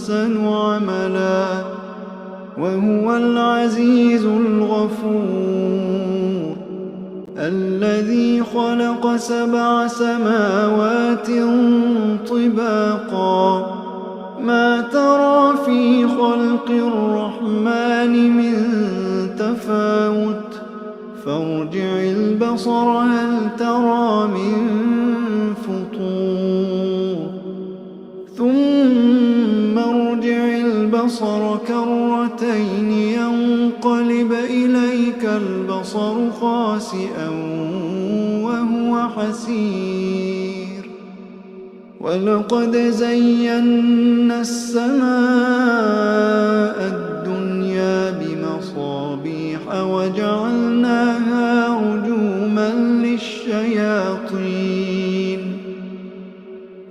أحسن عملا وهو العزيز الغفور. الذي خلق 7 سماوات طباقا ما ترى في خلق الرحمن من تفاوت فارجع البصر هل ترى من فطور ثم ارجع البصر كرتين ينقلب إليك البصر خاسئا وهو حسير. ولقد زينا السماء الدنيا بمصابيح وجعلناها رجوما للشياطين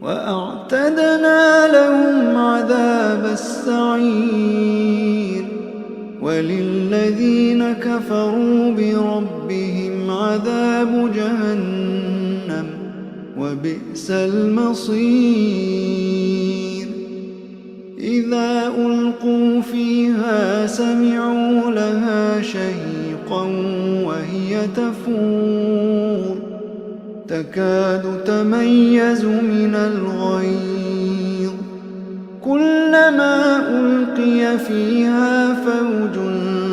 وأعتدنا لهم عذاب السعير. وللذين كفروا بربهم عذاب جهنم وبئس المصير. إذا ألقوا فيها سمعوا لها شهيقا وهي تفور تكاد تميز من الغيظ كلما ألقي فيها فوج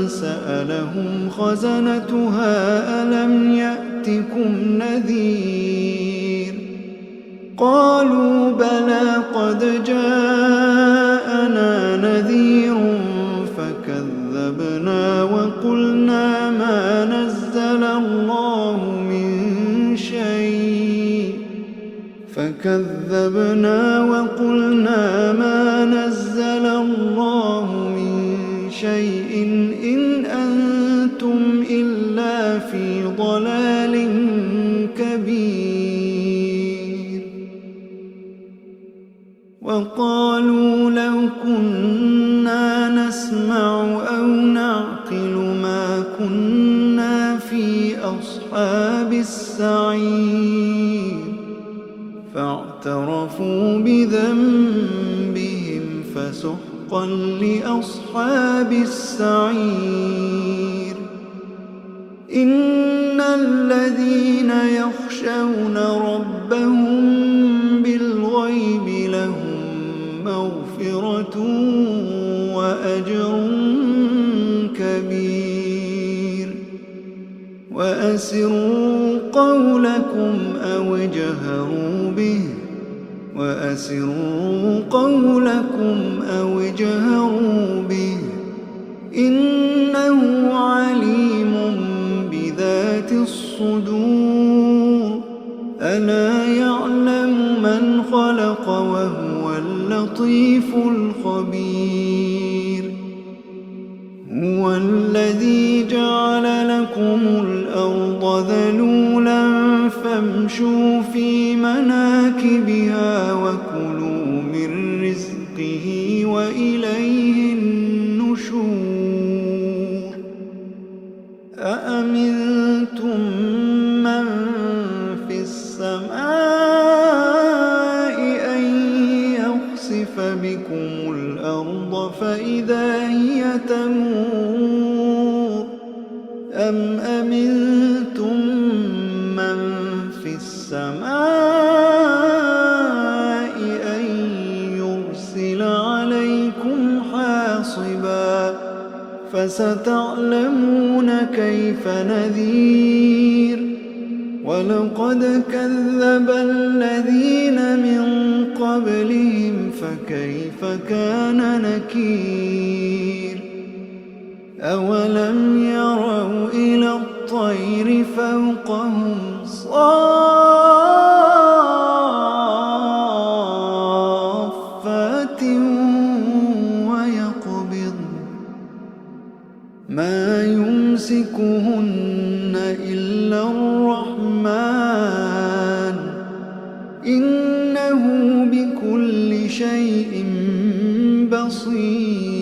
سألهم خزنتها ألم يأتكم نذير قالوا بلى قد جاءنا نذير فكذبنا وقلنا ما نزل الله من شيء إن أنتم إلا في ضلال كبير. وقالوا لو كنا نسمع أو نعقل ما كنا في أصحاب السعير فاعترفوا بذنبهم فسحقا لأصحاب السعير. إن الذين يخشون ربهم بالغيب لهم مغفرة وأجر كبير. وأسروا قولكم أو اجهروا به إنه عليم بذات الصدور. ألا يعلم من خلق وهو اللطيف الخبير. هو الذي جعل لكم الأرض ذلولا فامشوا في مناكبها وكلوا من رزقه وإليه النشور. أأمنتم من في السماء أن يخسف بكم الأرض فإذا هي تمور أم أمنتم من في السماء أن يرسل عليكم حاصبا فستعلمون كيف نذير. ولقد كذب الذين من قبلهم فكيف كان نكير. أولم يروا إلى الطير فوقهم صافات ويقبض ما يمسكهن إلا الرحمن إنه بكل شيء بصير.